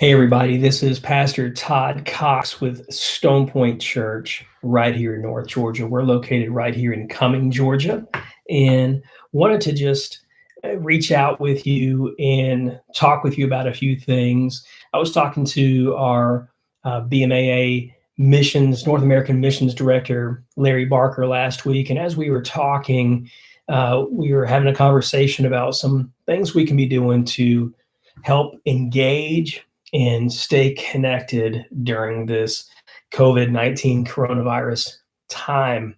Hey, everybody, this is Pastor Todd Cox with StonePoint Church right here in North Georgia. We're located right here in Cumming, Georgia, and wanted to just reach out with you and talk with you about a few things. I was talking to our BMAA missions, North American missions director, Larry Barker, last week, and as we were talking, we were having a conversation about some things we can be doing to help engage and stay connected during this COVID-19 coronavirus time.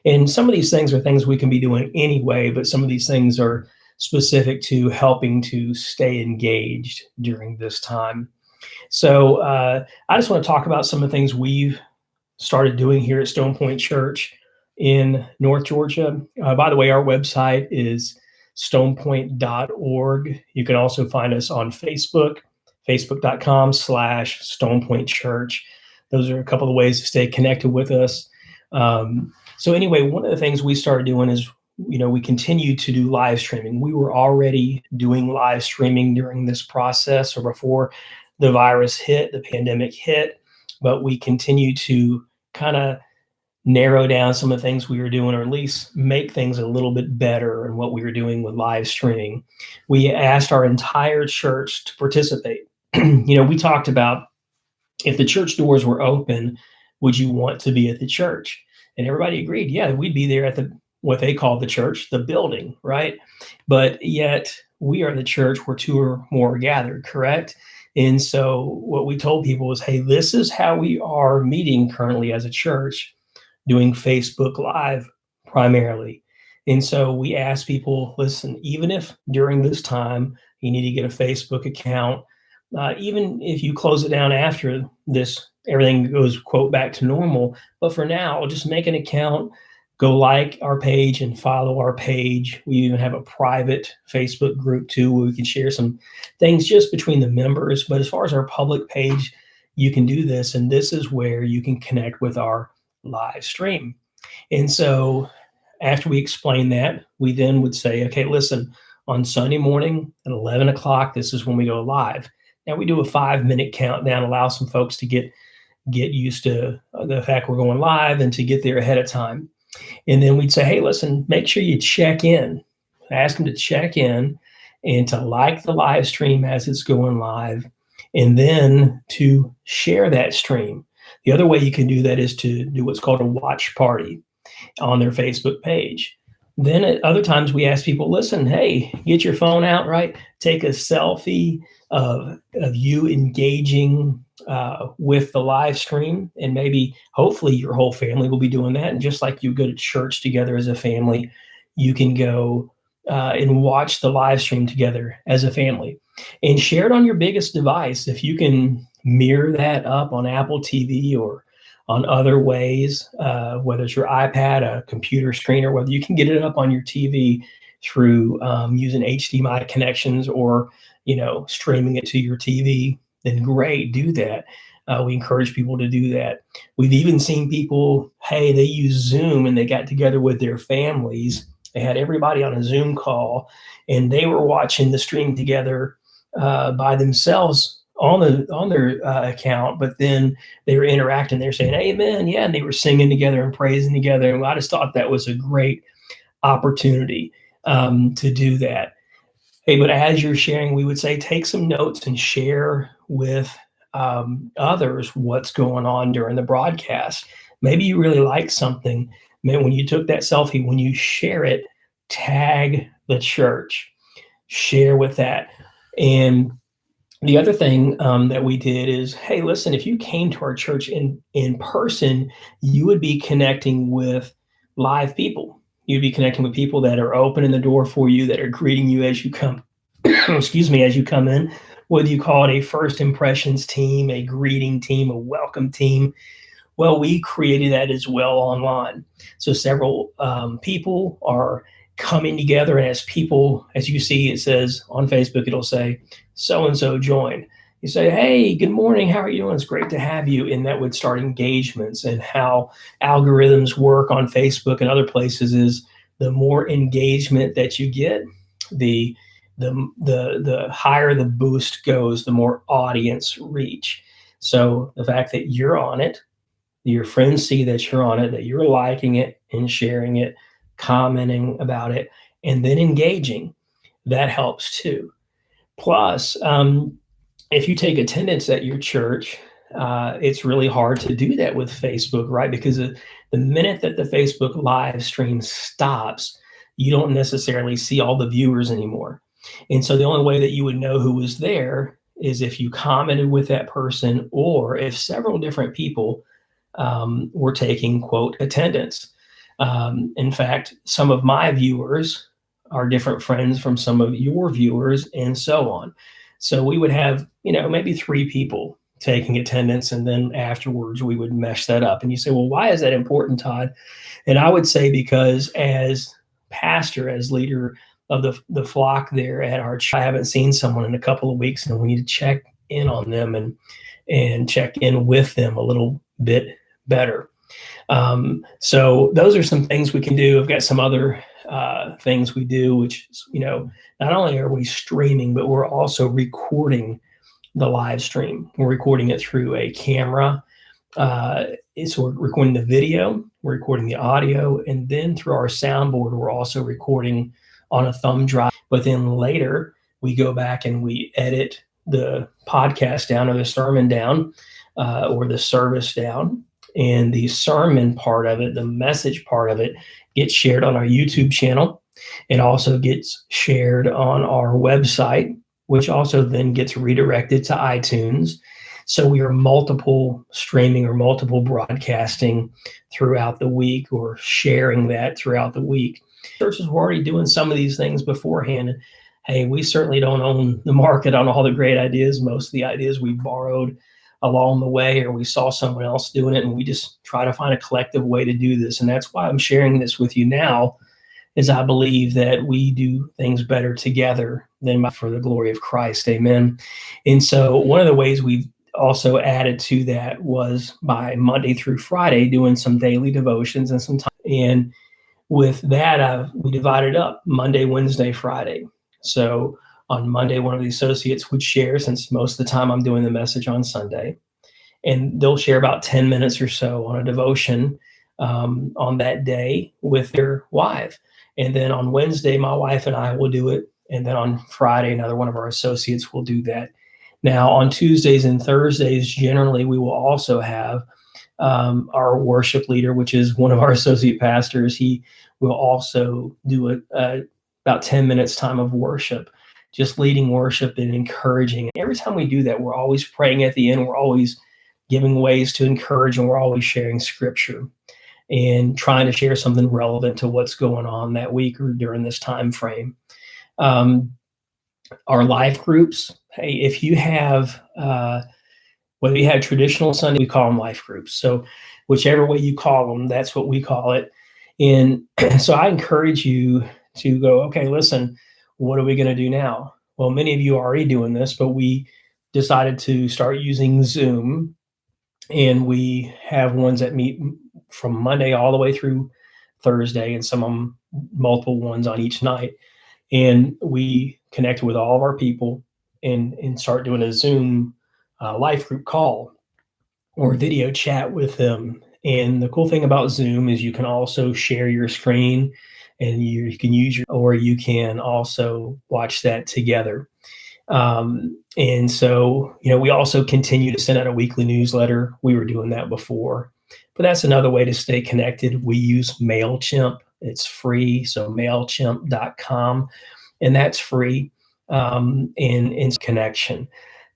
And some of these things are things we can be doing anyway, but some of these things are specific to helping to stay engaged during this time. So I just want to talk about some of the things we've started doing here at StonePoint Church in North Georgia. By the way, our website is stonepoint.org. You can also find us on Facebook, facebook.com/StonePoint Church. Those are a couple of ways to stay connected with us. So anyway, one of the things we started doing is, we continue to do live streaming. We were already doing live streaming during this process or before the virus hit, the pandemic hit, but we continue to kind of narrow down some of the things we were doing, or at least make things a little bit better in what we were doing with live streaming. We asked our entire church to participate. We talked about, if the church doors were open, would you want to be at the church? And everybody agreed, yeah, we'd be there at what they call the church, the building, right? But yet we are the church where two or more are gathered, correct? And so what we told people was, hey, this is how we are meeting currently as a church, doing Facebook Live primarily. And so we asked people, listen, even if during this time you need to get a Facebook account, even if you close it down after this, everything goes, quote, back to normal. But for now, just make an account, go like our page and follow our page. We even have a private Facebook group too, where we can share some things just between the members. But as far as our public page, you can do this. And this is where you can connect with our live stream. And so after we explain that, we then would say, okay, listen, on Sunday morning at 11 o'clock, this is when we go live. Now we do a 5-minute countdown, allow some folks to get used to the fact we're going live and to get there ahead of time. And then we'd say, hey, listen, make sure you check in. Ask them to check in and to like the live stream as it's going live, and then to share that stream. The other way you can do that is to do what's called a watch party on their Facebook page. Then at other times we ask people, listen, hey, get your phone out, right? Take a selfie of you engaging with the live stream, and maybe hopefully your whole family will be doing that. And just like you go to church together as a family, you can go and watch the live stream together as a family and share it on your biggest device. If you can mirror that up on Apple TV or on other ways, whether it's your iPad, a computer screen, or whether you can get it up on your TV through using HDMI connections or streaming it to your TV, then great, do that. We encourage people to do that. We've even seen people, hey, they use Zoom and they got together with their families. They had everybody on a Zoom call and they were watching the stream together by themselves on their account, but then they were interacting. They're saying, amen, yeah, and they were singing together and praising together. And I just thought that was a great opportunity to do that. Hey, but as you're sharing, we would say take some notes and share with others what's going on during the broadcast. Maybe you really like something. Man, when you took that selfie, when you share it, tag the church, share with that. And the other thing that we did is, hey, listen, if you came to our church in person, you would be connecting with live people. You'd be connecting with people that are opening the door for you, that are greeting you as you come, excuse me, as you come in, whether you call it a first impressions team, a greeting team, a welcome team. Well, we created that as well online. So several people are coming together, and as you see, it says on Facebook, it'll say, so-and-so joined. You say, hey, good morning, how are you doing? It's great to have you. And that would start engagements. And how algorithms work on Facebook and other places is the more engagement that you get, the the higher the boost goes, the more audience reach. So the fact that you're on it, your friends see that you're on it, that you're liking it and sharing it, commenting about it, and then engaging, that helps too. Plus, if you take attendance at your church, it's really hard to do that with Facebook, right? Because the minute that the Facebook live stream stops, you don't necessarily see all the viewers anymore. And so the only way that you would know who was there is if you commented with that person, or if several different people were taking, quote, attendance. In fact, some of my viewers are different friends from some of your viewers, and so on. So we would have, maybe 3 people taking attendance, and then afterwards we would mesh that up. And you say, well, why is that important, Todd? And I would say because as pastor, as leader of the flock there at our church, I haven't seen someone in a couple of weeks, and we need to check in on them and check in with them a little bit better. So those are some things we can do. I've got some other things we do, which is, not only are we streaming, but we're also recording the live stream. We're recording it through a camera. So we're recording the video, we're recording the audio, and then through our soundboard, we're also recording on a thumb drive. But then later, we go back and we edit the podcast down, or the sermon down, or the service down. And the sermon part of it, the message part of it, gets shared on our YouTube channel. It also gets shared on our website, which also then gets redirected to iTunes. So we are multiple streaming or multiple broadcasting throughout the week, or sharing that throughout the week. Churches were already doing some of these things beforehand. And hey, we certainly don't own the market on all the great ideas. Most of the ideas we borrowed along the way, or we saw someone else doing it, and we just try to find a collective way to do this. And that's why I'm sharing this with you now, is I believe that we do things better together than for the glory of Christ. Amen. And so one of the ways we've also added to that was by Monday through Friday doing some daily devotions and some time. And with that, we divided up Monday, Wednesday, Friday. So on Monday, one of the associates would share, since most of the time I'm doing the message on Sunday, and they'll share about 10 minutes or so on a devotion on that day with their wife. And then on Wednesday, my wife and I will do it. And then on Friday, another one of our associates will do that. Now, on Tuesdays and Thursdays, generally, we will also have our worship leader, which is one of our associate pastors. He will also do about 10 minutes time of worship, just leading worship and encouraging. Every time we do that, we're always praying at the end. We're always giving ways to encourage, and we're always sharing scripture and trying to share something relevant to what's going on that week or during this time frame. Our life groups, hey, if you have, whether you have traditional Sunday, we call them life groups. So whichever way you call them, that's what we call it. And so I encourage you to go, okay, listen, what are we going to do now? Well, many of you are already doing this, but we decided to start using Zoom, and we have ones that meet from Monday all the way through Thursday, and some of them multiple ones on each night. And we connect with all of our people and start doing a Zoom life group call or video chat with them. And the cool thing about Zoom is you can also share your screen, and you can use or you can also watch that together. And so, we also continue to send out a weekly newsletter. We were doing that before, but that's another way to stay connected. We use MailChimp. It's free. So MailChimp.com, and that's free. And connection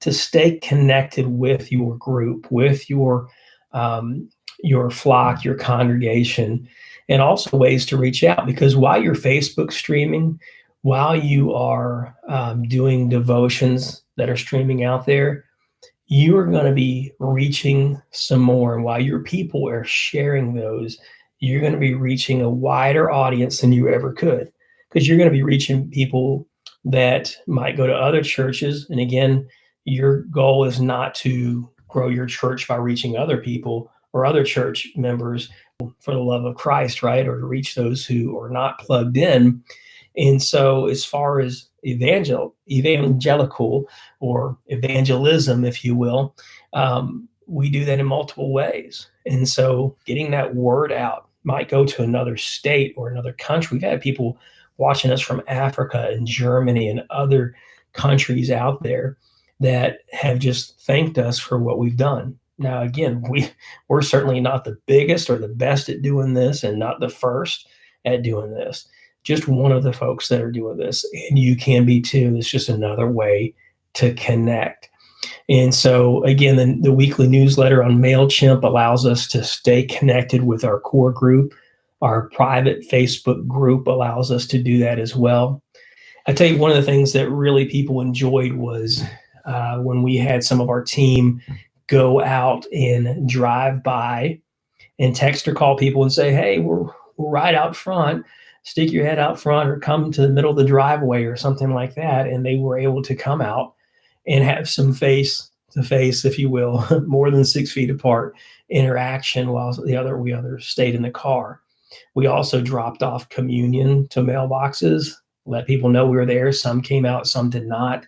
to stay connected with your group, with your flock, your congregation, and also ways to reach out. Because while you're Facebook streaming, while you are doing devotions that are streaming out there, you are going to be reaching some more. And while your people are sharing those, you're going to be reaching a wider audience than you ever could, because you're going to be reaching people that might go to other churches. And again, your goal is not to grow your church by reaching other people or other church members for the love of Christ, right? Or to reach those who are not plugged in. And so as far as evangelical or evangelism, if you will, we do that in multiple ways. And so getting that word out might go to another state or another country. We've had people watching us from Africa and Germany and other countries out there that have just thanked us for what we've done. Now, again, we're certainly not the biggest or the best at doing this and not the first at doing this. Just one of the folks that are doing this, and you can be too. It's just another way to connect. And so, again, the weekly newsletter on MailChimp allows us to stay connected with our core group. Our private Facebook group allows us to do that as well. I tell you, one of the things that really people enjoyed was when we had some of our team go out and drive by and text or call people and say, hey, we're right out front. Stick your head out front or come to the middle of the driveway or something like that. And they were able to come out and have some face to face, if you will, more than 6 feet apart interaction while we others stayed in the car. We also dropped off communion to mailboxes, let people know we were there. Some came out, some did not.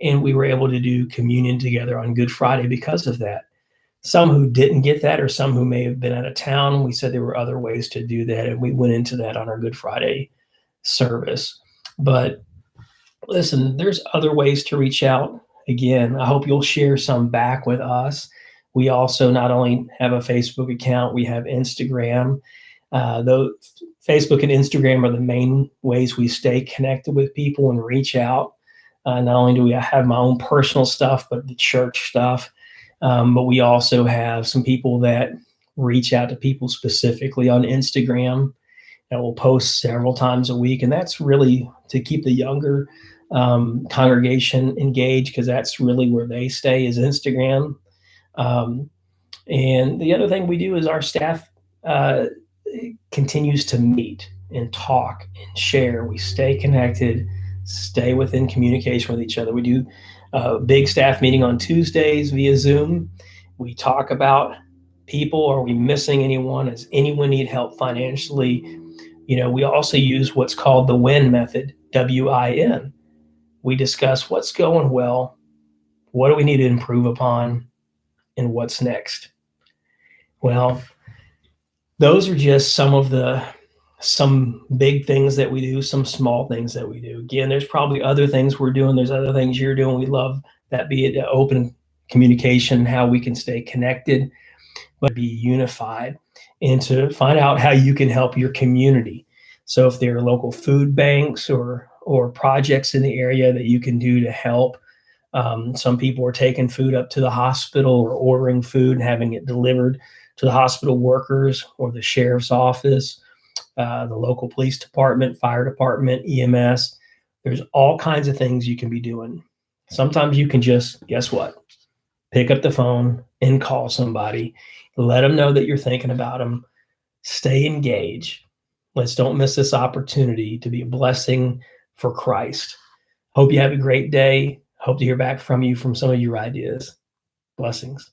And we were able to do communion together on Good Friday because of that. Some who didn't get that, or some who may have been out of town, we said there were other ways to do that. And we went into that on our Good Friday service. But listen, there's other ways to reach out. Again, I hope you'll share some back with us. We also not only have a Facebook account, we have Instagram. Though Facebook and Instagram are the main ways we stay connected with people and reach out. Not only do we have my own personal stuff, but the church stuff. But we also have some people that reach out to people specifically on Instagram that will post several times a week. And that's really to keep the younger congregation engaged, because that's really where they stay, is Instagram. And the other thing we do is our staff continues to meet and talk and share. We stay connected, stay within communication with each other. We do a big staff meeting on Tuesdays via Zoom. We talk about people. Are we missing anyone? Does anyone need help financially? We also use what's called the WIN method, WIN. We discuss what's going well, what do we need to improve upon, and what's next. Well, those are just some big things that we do, some small things that we do. Again, there's probably other things we're doing. There's other things you're doing. We love that, be it open communication, how we can stay connected, but be unified, and to find out how you can help your community. So if there are local food banks or projects in the area that you can do to help. Some people are taking food up to the hospital or ordering food and having it delivered to the hospital workers or the sheriff's office, the local police department, fire department, EMS. There's all kinds of things you can be doing. Sometimes you can just, guess what? Pick up the phone and call somebody. Let them know that you're thinking about them. Stay engaged. Let's don't miss this opportunity to be a blessing for Christ. Hope you have a great day. Hope to hear back from you from some of your ideas. Blessings.